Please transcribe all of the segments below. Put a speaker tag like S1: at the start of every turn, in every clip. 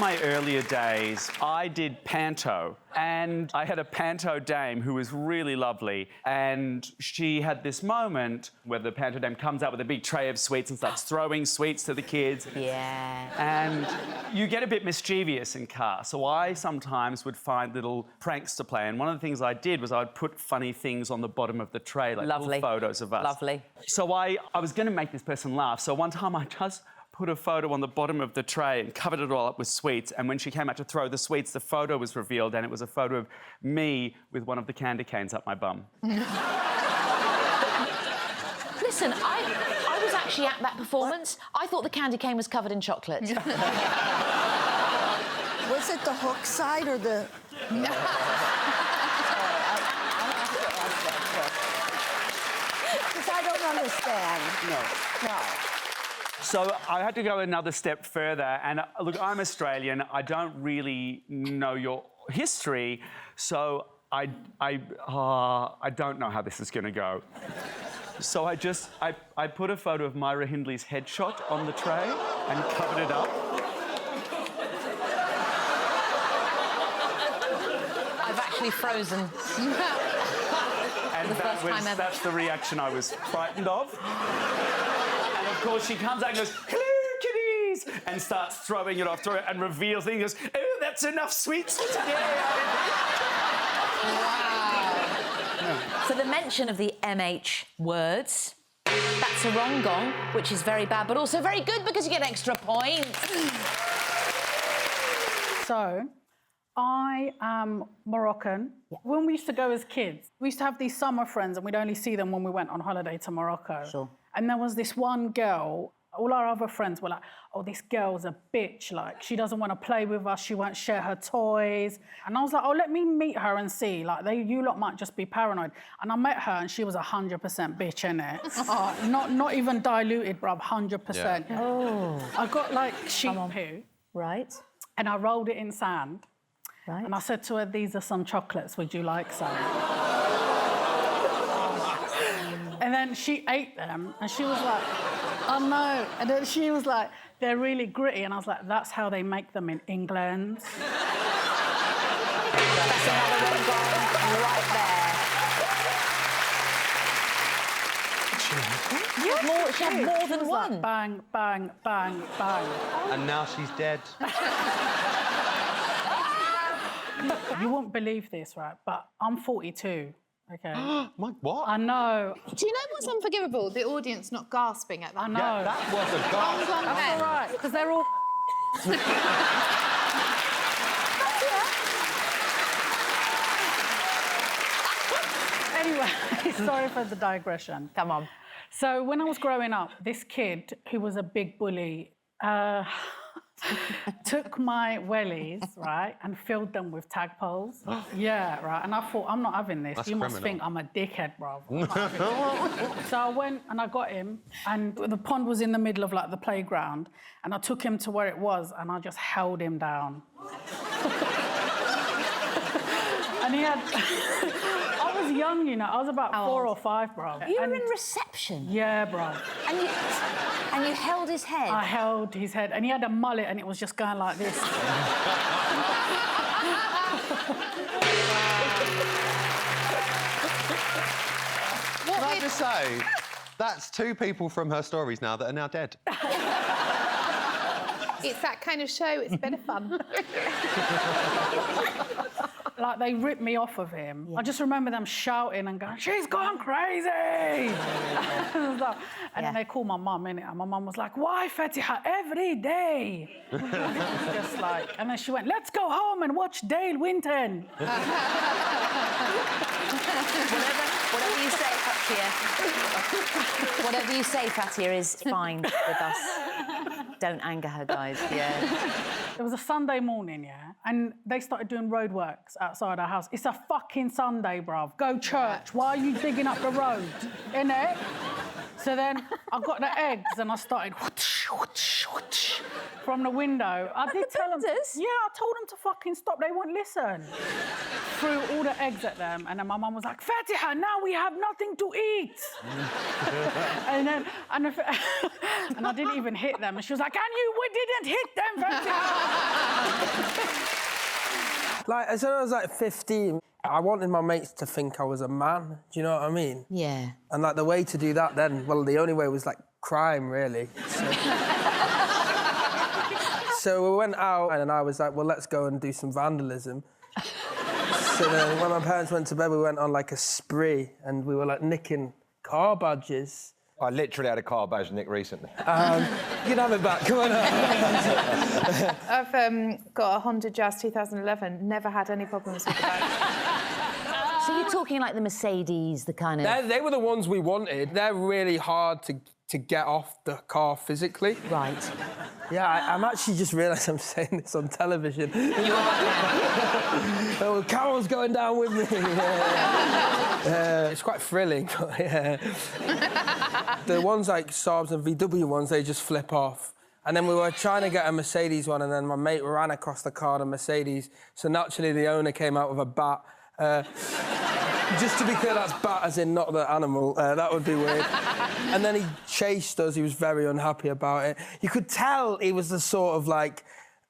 S1: my earlier days, I did panto, and I had a panto dame who was really lovely, and she had this moment where the panto dame comes out with a big tray of sweets and starts throwing sweets to the kids.
S2: Yeah.
S1: And you get a bit mischievous in cast, so I sometimes would find little pranks to play, and one of the things I did was I'd put funny things on the bottom of the tray, like little photos of us.
S2: Lovely.
S1: So I was going to make this person laugh, so one time I just put a photo on the bottom of the tray and covered it all up with sweets, and when she came out to throw the sweets, the photo was revealed, and it was a photo of me with one of the candy canes up my bum.
S2: Listen, I was actually at that performance. I thought the candy cane was covered in chocolate.
S3: Was it the hook side or the... Because I don't understand.
S1: No. So I had to go another step further, and look, I'm Australian. I don't really know your history, so I don't know how this is going to go. So I put a photo of Myra Hindley's headshot on the tray and covered it up.
S2: I've actually frozen.
S1: And that's the reaction I was frightened of. And of course, she comes out and goes, "Hello, kitties," and starts throwing it off and reveals things. Goes, "Oh, that's enough sweets for today."
S2: Wow. So the mention of the MH words, that's a wrong gong, which is very bad, but also very good because you get extra points.
S4: So, I am Moroccan. Yeah. When we used to go as kids, we used to have these summer friends and we'd only see them when we went on holiday to Morocco.
S2: Sure.
S4: And there was this one girl, all our other friends were like, "Oh, this girl's a bitch, like, she doesn't want to play with us, she won't share her toys." And I was like, "Oh, let me meet her and see, like, you lot might just be paranoid." And I met her and she was 100% bitch, innit? Not even diluted, bruv, 100%.
S2: Yeah. Oh.
S4: I got, like, sheep poo.
S2: Right.
S4: And I rolled it in sand.
S2: Right.
S4: And I said to her, "These are some chocolates, would you like some?" And then she ate them, and she was like, "Oh no." And then she was like, "They're really gritty." And I was like, "That's how they make them in England."
S2: That's another one gone right there. She had more than one.
S4: Like, bang, bang, bang, bang.
S5: And now she's dead.
S4: You won't believe this, right? But I'm 42, okay?
S5: My what?
S4: I know.
S6: Do you know what's unforgivable? The audience not gasping at that.
S4: I know.
S5: Yeah, that was a gasp.
S4: That's all right, because they're all... Anyway, sorry for the digression.
S2: Come on.
S4: So when I was growing up, this kid who was a big bully took my wellies, right, and filled them with tadpoles. Yeah, right. And I thought, I'm not having this.
S5: That's
S4: you must
S5: criminal.
S4: think I'm a dickhead, bro. So I went and I got him, and the pond was in the middle of, like, the playground, and I took him to where it was, and I just held him down. And he had... I was young, you know. I was about 4 or 5, bro.
S2: You were in reception?
S4: Yeah, bro.
S2: And you held his head?
S4: I held his head, and he had a mullet, and it was just going like this.
S5: Can I just say, that's 2 people from her stories now that are now dead.
S6: It's that kind of show. It's a bit of fun.
S4: Like, they ripped me off of him. Yeah. I just remember them shouting and going, "She's gone crazy!" And then they called my mum, innit? And my mum was like, "Why, Fatiha, every day?" Just like... And then she went, "Let's go home and watch Dale Winton."
S2: Whatever you say, Fatia. Whatever you say, Fatia, is fine with us. Don't anger her, guys, yeah.
S4: It was a Sunday morning, yeah, and they started doing roadworks outside our house. It's a fucking Sunday, bruv. Go church. Why are you digging up the road? Innit? So then I got the eggs and I started whoosh, whoosh, whoosh from the window. I did tell them. Yeah, I told them to fucking stop. They wouldn't listen. Threw all the eggs at them, and then my mum was like, "Fatiha, now we have nothing to eat." and I didn't even hit them, and she was like, "And we didn't hit them, Fatiha."
S7: Like, as soon as I was like 15, I wanted my mates to think I was a man. Do you know what I mean?
S2: Yeah.
S7: And like the way to do that then, well, the only way was like crime, really. So we went out and I was like, well, let's go and do some vandalism. So then when my parents went to bed, we went on like a spree and we were like nicking car badges.
S8: I literally had a car badge nick recently.
S7: You can have it back, come on.
S6: I've got a Honda Jazz 2011, never had any problems with the badge.
S2: So you're talking like the Mercedes, the kind of...
S7: They were the ones we wanted. They're really hard to get off the car physically.
S2: Right.
S7: Yeah, I'm actually just realised I'm saying this on television.
S2: You are.
S7: Oh, Carol's going down with me. It's quite thrilling, but yeah. The ones like Saabs and VW ones, they just flip off. And then we were trying to get a Mercedes one, and then my mate ran across the car to Mercedes, so naturally the owner came out with a bat. Just to be clear, that's bat as in not the animal. That would be weird. And then he chased us. He was very unhappy about it. You could tell he was the sort of like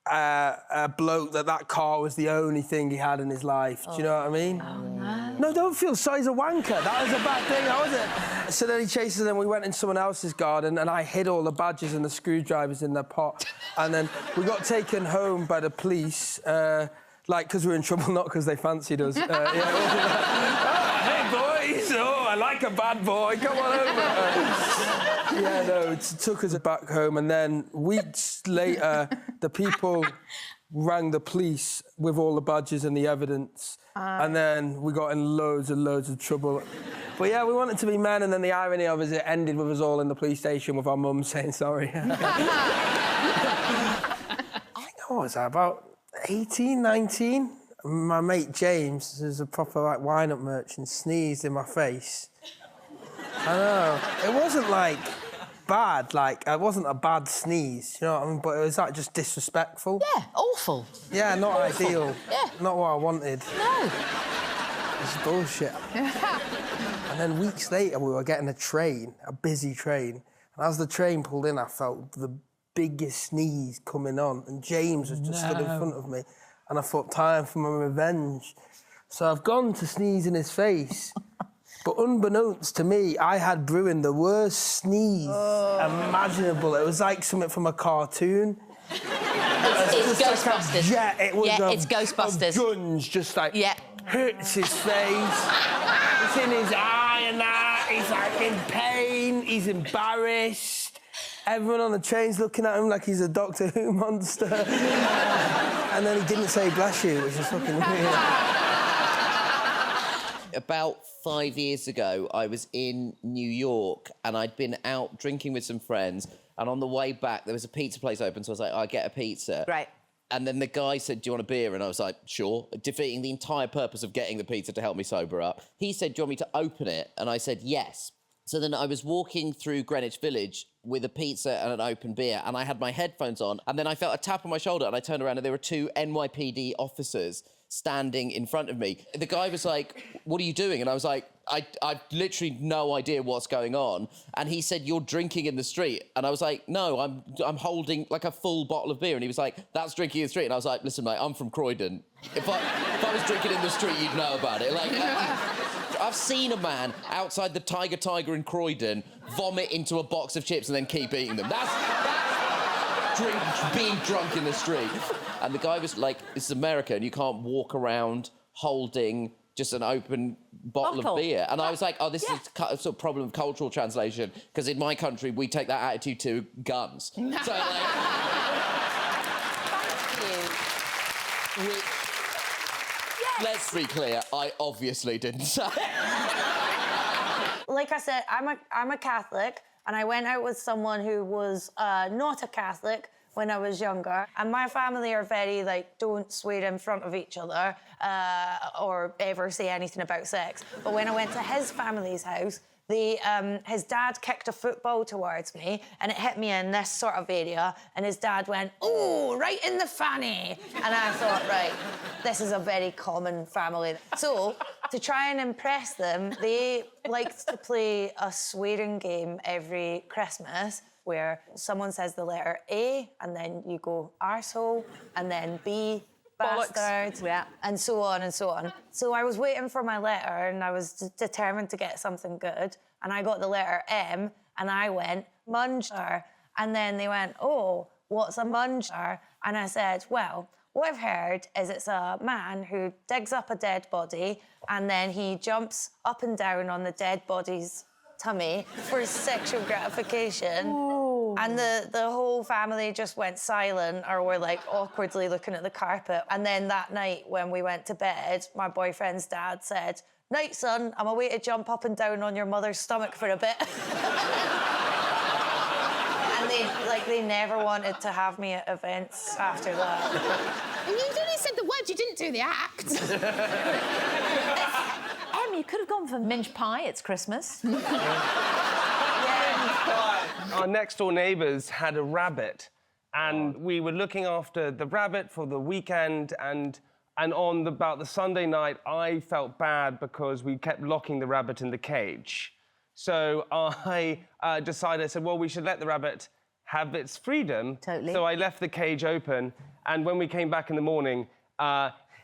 S7: a bloke that car was the only thing he had in his life. Do you know what I mean?
S2: Oh, no.
S7: No, don't feel sorry. He's a wanker. That was a bad thing, was it? So then he chased us, and we went in someone else's garden, and I hid all the badges and the screwdrivers in their pot. And then we got taken home by the police. Like, because we were in trouble, not because they fancied us. Yeah, hey, boys! Oh, I like a bad boy. Come on over. Yeah, no, it took us back home, and then weeks later, the people rang the police with all the badges and the evidence, and then we got in loads and loads of trouble. But yeah, we wanted to be men, and then the irony of it is it ended with us all in the police station with our mums saying sorry. I think I was about 18, 19. My mate James, who's a proper like wine-up merchant, sneezed in my face. I know. It wasn't like bad, like it wasn't a bad sneeze, you know what I mean? But it was like just disrespectful.
S2: Yeah, awful.
S7: Yeah, not ideal.
S2: Yeah.
S7: Not what I wanted.
S2: No.
S7: It's bullshit. And then weeks later, we were getting a train, a busy train, and as the train pulled in, I felt the biggest sneeze coming on, and James was just stood in front of me, and I thought, time for my revenge. So I've gone to sneeze in his face, but unbeknownst to me, I had brewing the worst sneeze imaginable. It was like something from a cartoon.
S2: It's Ghostbusters.
S7: Yeah, it was
S2: it's Ghostbusters.
S7: A gunge just like hits his face. It's in his eye and that. He's like in pain. He's embarrassed. Everyone on the train's looking at him like he's a Doctor Who monster. And then he didn't say bless you, which is fucking weird.
S9: About 5 years ago, I was in New York and I'd been out drinking with some friends, and on the way back, there was a pizza place open, so I was like, I'll get a pizza.
S2: Right.
S9: And then the guy said, do you want a beer? And I was like, sure, defeating the entire purpose of getting the pizza to help me sober up. He said, do you want me to open it? And I said, yes. So then I was walking through Greenwich Village with a pizza and an open beer, and I had my headphones on, and then I felt a tap on my shoulder, and I turned around, and there were two NYPD officers standing in front of me. The guy was like, what are you doing? And I was like, I've literally no idea what's going on. And he said, you're drinking in the street. And I was like, no, I'm holding like a full bottle of beer. And he was like, that's drinking in the street. And I was like, listen, mate, I'm from Croydon. If I was drinking in the street, you'd know about it. Like, I've seen a man outside the Tiger in Croydon vomit into a box of chips and then keep eating them. That's being drunk in the street. And the guy was like, this is America, and you can't walk around holding just an open bottle of beer. And I was like, oh, this is a sort of problem of cultural translation, because in my country, we take that attitude to guns. So, like... Thank you. Let's be clear, I obviously didn't say.
S10: Like I said, I'm a Catholic, and I went out with someone who was not a Catholic when I was younger. And my family are very, like, don't swear in front of each other or ever say anything about sex. But when I went to his family's house, his dad kicked a football towards me, and it hit me in this sort of area, and his dad went, oh, right in the fanny. And I thought, right, this is a very common family. So, to try and impress them, they liked to play a swearing game every Christmas, where someone says the letter A, and then you go arsehole, and then B, bastard, and so on and so on. So I was waiting for my letter and I was determined to get something good. And I got the letter M and I went, munger. And then they went, oh, what's a munger? And I said, well, what I've heard is it's a man who digs up a dead body and then he jumps up and down on the dead body's tummy for sexual gratification. Ooh. And the whole family just went silent or were like awkwardly looking at the carpet. And then that night when we went to bed, my boyfriend's dad said, night, son, I'm away to jump up and down on your mother's stomach for a bit. And they never wanted to have me at events after that.
S6: And you only said the word, you didn't do the act.
S2: You could have gone for mince pie. It's Christmas.
S7: Our next-door neighbours had a rabbit, and we were looking after the rabbit for the weekend, and on about the Sunday night, I felt bad because we kept locking the rabbit in the cage. So I decided, I said, well, we should let the rabbit have its freedom.
S2: Totally.
S7: So I left the cage open, and when we came back in the morning,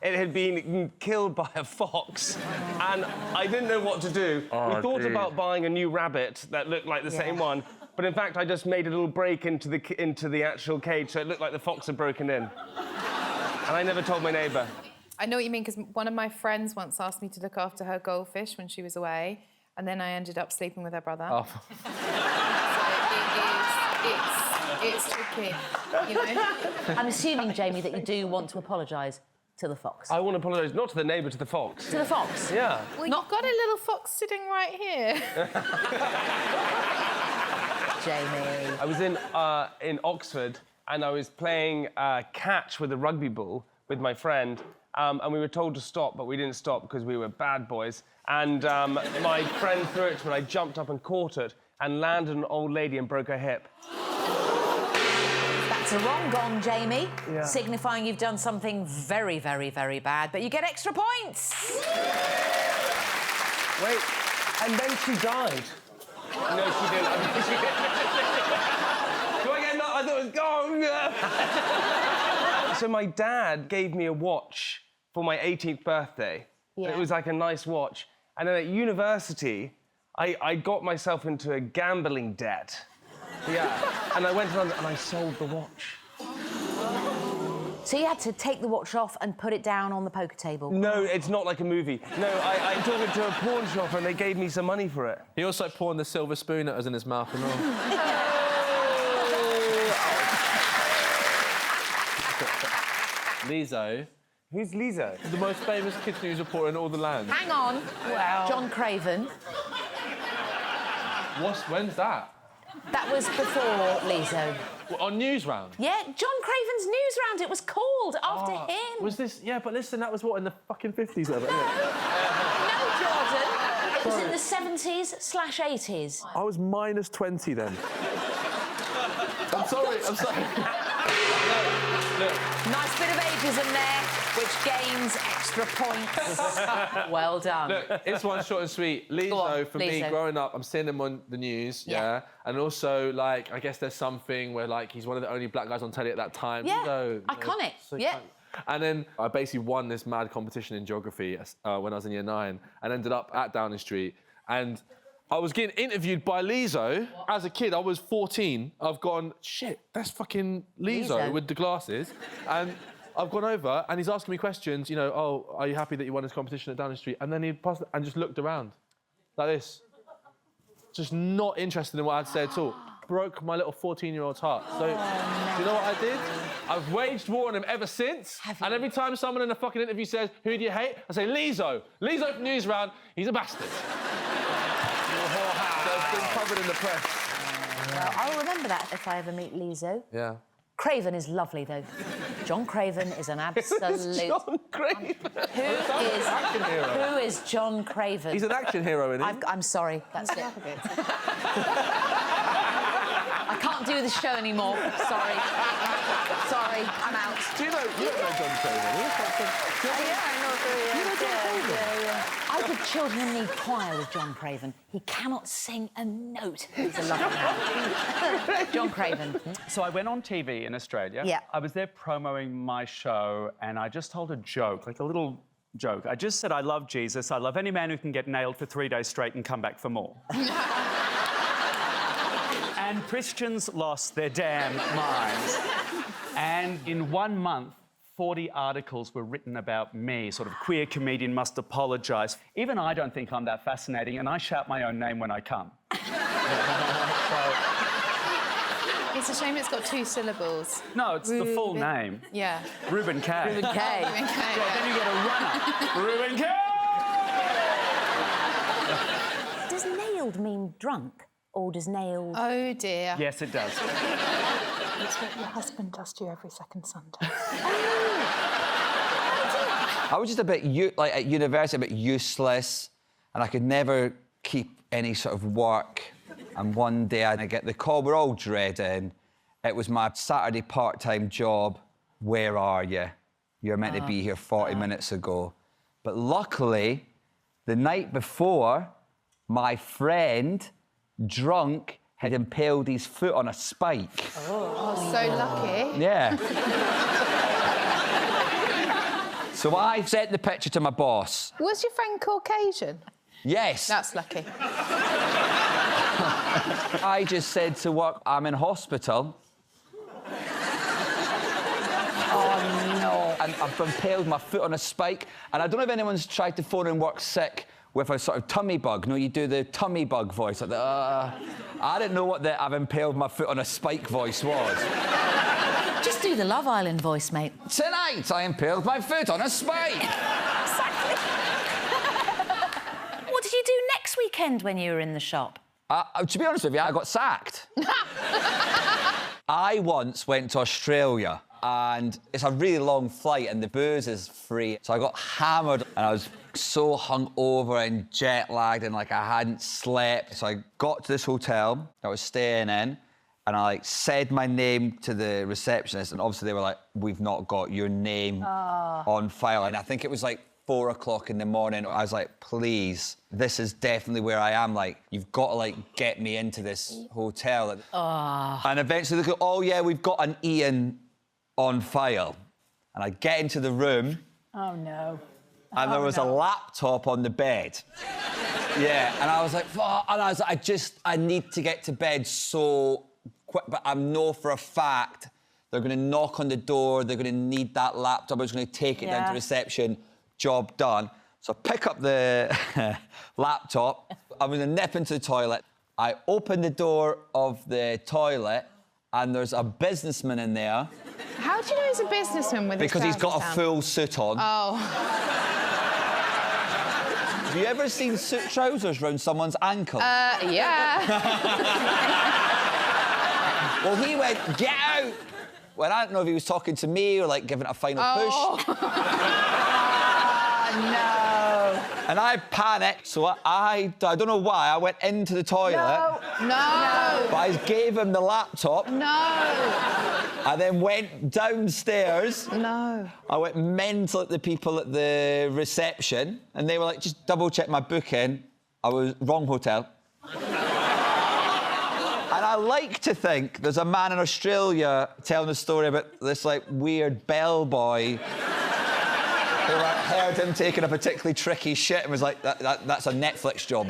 S7: it had been killed by a fox, and I didn't know what to do. We thought about buying a new rabbit that looked like the same one, but in fact, I just made a little break into the actual cage, so it looked like the fox had broken in. And I never told my neighbour.
S6: I know what you mean, because one of my friends once asked me to look after her goldfish when she was away, and then I ended up sleeping with her brother.
S7: Oh.
S6: So it's tricky, you know?
S2: I'm assuming, Jamie, that you do want to apologise to the fox.
S7: I want to apologise, not to the neighbour, to the fox.
S2: To the fox?
S7: Yeah.
S6: Well, you've got a little fox sitting right here.
S2: Jamie.
S7: I was in Oxford, and I was playing catch with a rugby ball with my friend, and we were told to stop, but we didn't stop because we were bad boys. And my friend threw it, but I jumped up and caught it and landed on an old lady and broke her hip.
S2: That's a wrong gong, Jamie, signifying you've done something very, very, very bad, but you get extra points.
S7: Wait, and then she died. No, she didn't. Do I get I thought it was gong. So my dad gave me a watch for my 18th birthday. Yeah. It was like a nice watch. And then at university, I got myself into a gambling debt. Yeah. And I went on and I sold the watch.
S2: So you had to take the watch off and put it down on the poker table?
S7: No, it's not like a movie. No, I took it to a pawn shop and they gave me some money for it.
S11: He also pawned the silver spoon that was in his mouth and all. Lizo.
S7: Who's Lizo?
S11: The most famous kids news reporter in all the land.
S2: Hang on. Wow. John Craven.
S11: When's that?
S2: That was before Lizo.
S11: What, on Newsround?
S2: Yeah, John Craven's Newsround. It was called after him.
S11: Was this... Yeah, but listen, that was what, in the fucking 50s?
S2: No, Jordan. It was in the 70s/80s.
S11: I was minus 20 then. I'm sorry. Look.
S2: Nice bit of ageism there, which gains extra points. Well done.
S11: Look, it's one short and sweet. Lizo, for me, growing up, I'm seeing him on the news, yeah? And also, like, I guess there's something where, like, he's one of the only black guys on telly at that time.
S2: Yeah,
S11: Lizo,
S2: iconic,
S11: so
S2: yeah.
S11: And then I basically won this mad competition in geography when I was in year 9 and ended up at Downing Street. And I was getting interviewed by Lizo. As a kid, I was 14. I've gone, shit, that's fucking Lizo with the glasses. And I've gone over and he's asking me questions, you know, oh, are you happy that you won this competition at Downing Street? And then he passed and just looked around like this. Just not interested in what I'd said at all. Broke my little 14-year-old's heart. So, do you know what I did? I've waged war on him ever since. And every time someone in a fucking interview says, who do you hate? I say, Lizo. Lizo from Newsround. He's a bastard. So it's been covered in the press.
S2: Well, I'll remember that if I ever meet Lizo.
S11: Yeah.
S2: Craven is lovely, though. John Craven is an absolute...
S11: John Craven?
S2: Who is John Craven?
S11: He's an action hero, isn't he?
S2: I'm sorry, that's it. I can't do the show anymore. Sorry. Sorry, I'm out.
S11: Do you know John Craven?
S10: Yeah, I know who he is.
S2: I did Children in Need choir with John Craven. He cannot sing a note. He's a lovely man. John Craven.
S1: So I went on TV in Australia.
S2: Yeah.
S1: I was there promoting my show, and I just told a joke, like a little joke. I just said, I love Jesus. I love any man who can get nailed for 3 days straight and come back for more. And Christians lost their damn minds. And in 1 month, 40 articles were written about me, sort of queer comedian must apologise. Even I don't think I'm that fascinating, and I shout my own name when I come.
S6: It's a shame it's got 2 syllables.
S1: No, it's the full name.
S6: Yeah.
S1: Reuben Kaye.
S2: Reuben Kaye.
S6: Reuben Kaye,
S1: Yeah, then you get a runner. Reuben Kaye!
S2: Does nailed mean drunk, or does nailed...
S6: Oh, dear.
S1: Yes, it does.
S4: It's what your husband does to you every second Sunday.
S12: I was just a bit, at university, a bit useless, and I could never keep any sort of work. And one day I get the call, we're all dreading. It was my Saturday part-time job. Where are you? You're meant to be here 40 minutes ago. But luckily, the night before, my friend, drunk, had impaled his foot on a spike.
S6: Oh, so lucky.
S12: Yeah. So I sent the picture to my boss.
S6: Was your friend Caucasian?
S12: Yes.
S6: That's lucky.
S12: I just said to work, I'm in hospital. Oh, no. And I've impaled my foot on a spike. And I don't know if anyone's tried to phone in work sick with a sort of tummy bug. No, you do the tummy bug voice. Like I didn't know what the I've impaled my foot on a spike voice was.
S2: Just do the Love Island voice, mate.
S12: Tonight, I impaled my foot on a spike.
S2: Exactly. What did you do next weekend when you were in the shop?
S12: To be honest with you, I got sacked. I once went to Australia, and it's a really long flight, and the booze is free. So I got hammered, and I was so hungover and jet-lagged, and, like, I hadn't slept. So I got to this hotel I was staying in, and I, like, said my name to the receptionist, and obviously they were like, we've not got your name on file. And I think it was, like, 4 o'clock in the morning. I was like, please, this is definitely where I am. Like, you've got to, like, get me into this hotel. And eventually they go, oh, yeah, we've got an Ian on file. And I get into the room.
S4: Oh, no.
S12: And there was a laptop on the bed. Yeah, and I was like, fuck. And I was like, I need to get to bed so quick. But I know for a fact they're going to knock on the door. They're going to need that laptop. I'm just going to take it down to reception. Job done. So I pick up the laptop. I'm going to nip into the toilet. I open the door of the toilet, and there's a businessman in there.
S6: How do you know he's a businessman with his
S12: Because he's got a
S6: trousers
S12: full suit on.
S6: Oh.
S12: Have you ever seen suit trousers round someone's ankle?
S6: Yeah.
S12: Well, he went, get out! Well, I don't know if he was talking to me or, like, giving it a final push.
S6: No.
S12: And I panicked, so I don't know why, I went into the toilet.
S6: No.
S12: But I gave him the laptop.
S6: No.
S12: I then went downstairs.
S6: No.
S12: I went mental at the people at the reception, and they were like, just double-check my booking. I was wrong hotel. And I like to think there's a man in Australia telling a story about this, like, weird bellboy who heard him taking a particularly tricky shit and was like, that's a Netflix job.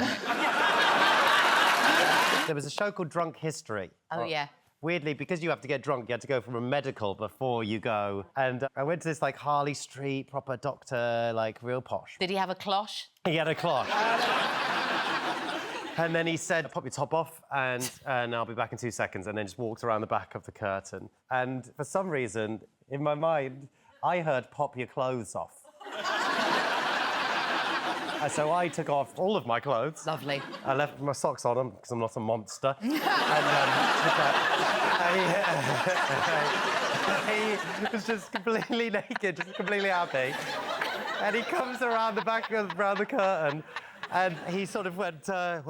S13: There was a show called Drunk History.
S2: Oh, yeah.
S13: Weirdly, because you have to get drunk, you have to go from a medical before you go. And I went to this, like, Harley Street, proper doctor, like, real posh.
S2: Did he have a cloche?
S13: He had a cloche. And then he said, pop your top off, and I'll be back in 2 seconds, and then just walked around the back of the curtain. And for some reason, in my mind, I heard pop your clothes off. So I took off all of my clothes.
S2: Lovely.
S13: I left my socks on them, because I'm not a monster. And he was just completely naked, just completely happy. And he comes around the back, around the curtain, and he sort of went, looked down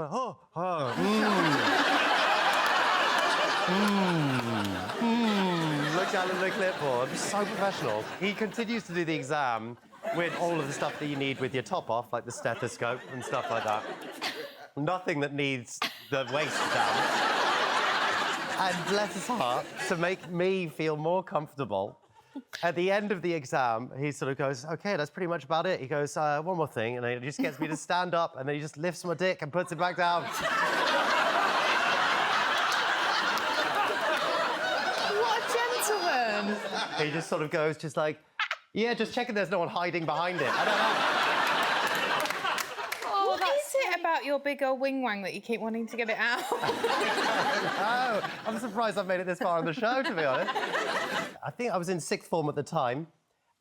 S13: at the clipboard, so professional. He continues to do the exam, with all of the stuff that you need with your top off, like the stethoscope and stuff like that. Nothing that needs the waist down. And bless his heart, to make me feel more comfortable, at the end of the exam, he sort of goes, OK, that's pretty much about it. He goes, one more thing, and then he just gets me to stand up, and then he just lifts my dick and puts it back down.
S6: What a gentleman.
S13: He just sort of goes, just like, yeah, just checking there's no one hiding behind it. I don't know.
S6: What is it about your big old wing wang that you keep wanting to get it out?
S13: No, I'm surprised I've made it this far on the show, to be honest. I think I was in sixth form at the time,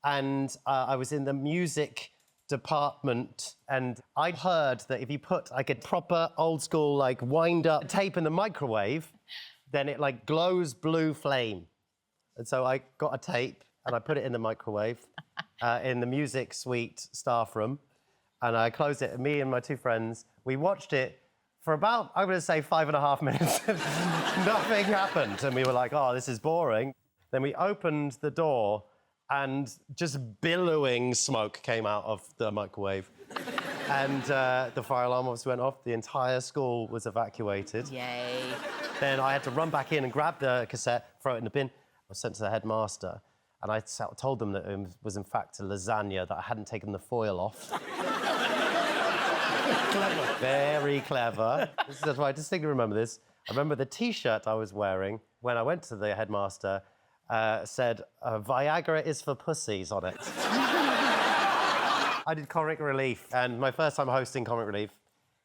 S13: and I was in the music department, and I'd heard that if you put like a proper old school like wind-up tape in the microwave, then it like glows blue flame. And so I got a tape and I put it in the microwave in the music suite staff room, and I closed it. And me and my two friends, we watched it for about, I'm going to say 5.5 minutes. Nothing happened, and we were like, oh, this is boring. Then we opened the door, and just billowing smoke came out of the microwave. And the fire alarm obviously went off. The entire school was evacuated.
S2: Yay.
S13: Then I had to run back in and grab the cassette, throw it in the bin. I was sent to the headmaster, and I told them that it was in fact a lasagna, that I hadn't taken the foil off. Clever. Very clever. This is why I distinctly remember this. I remember the T-shirt I was wearing when I went to the headmaster said, Viagra is for pussies on it. I did Comic Relief, and my first time hosting Comic Relief.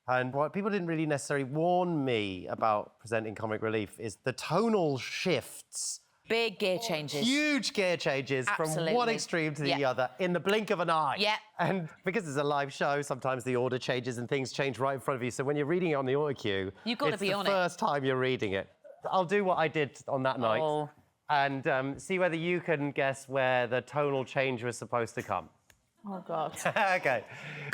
S13: And what people didn't really necessarily warn me about presenting Comic Relief is the tonal shifts.
S2: Big gear changes.
S13: Huge gear changes
S2: Absolutely.
S13: from one extreme to the other in the blink of an eye.
S2: Yeah.
S13: And because it's a live show, sometimes the order changes and things change right in front of you. So when you're reading it on the audio cue,
S2: You've got to be on it.
S13: It's the first time you're reading it. I'll do what I did on that night and see whether you can guess where the tonal change was supposed to come.
S6: Oh, God.
S13: OK.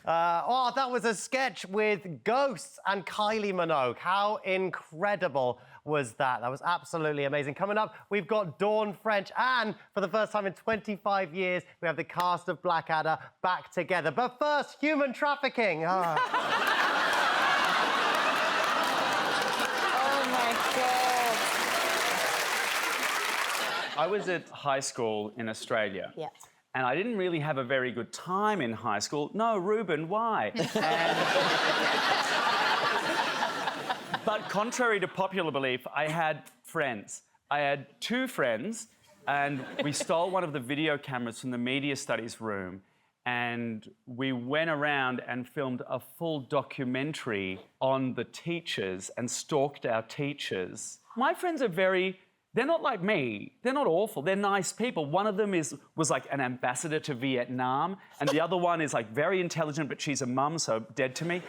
S13: Oh, that was a sketch with Ghosts and Kylie Minogue. How incredible was that? That was absolutely amazing. Coming up, we've got Dawn French, and for the first time in 25 years, we have the cast of Blackadder back together. But first, human trafficking.
S6: Oh, my God.
S1: I was at high school in Australia.
S2: Yeah.
S1: And I didn't really have a very good time in high school. No, Reuben, why? But contrary to popular belief, I had friends. I had two friends, and we stole one of the video cameras from the media studies room, and we went around and filmed a full documentary on the teachers and stalked our teachers. My friends are they're not like me. They're not awful. They're nice people. One of them was like an ambassador to Vietnam, and the other one is like very intelligent, but she's a mum, so dead to me.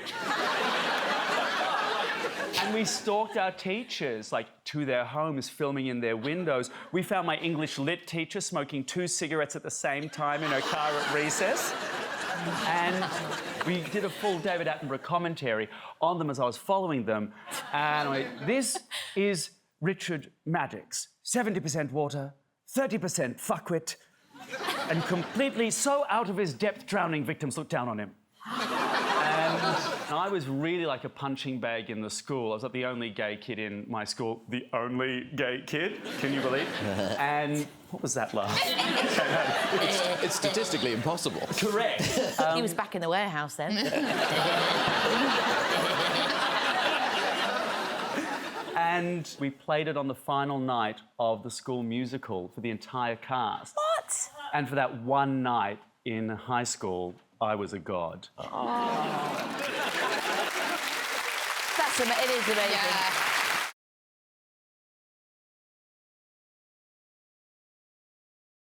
S1: And we stalked our teachers, like, to their homes, filming in their windows. We found my English lit teacher smoking 2 cigarettes at the same time in her car at recess. And we did a full David Attenborough commentary on them as I was following them. And I went, this is Richard Maddox, 70% water, 30% fuckwit, and completely so out of his depth, drowning victims look down on him. And I was really like a punching bag in the school. I was like the only gay kid in my school. The only gay kid, can you believe? And what was that laugh?
S9: It's statistically impossible.
S1: Correct.
S2: He was back in the warehouse then.
S1: And we played it on the final night of the school musical for the entire cast.
S2: What?
S1: And for that one night in high school, I was a god.
S2: Oh. It is amazing.
S6: Yeah.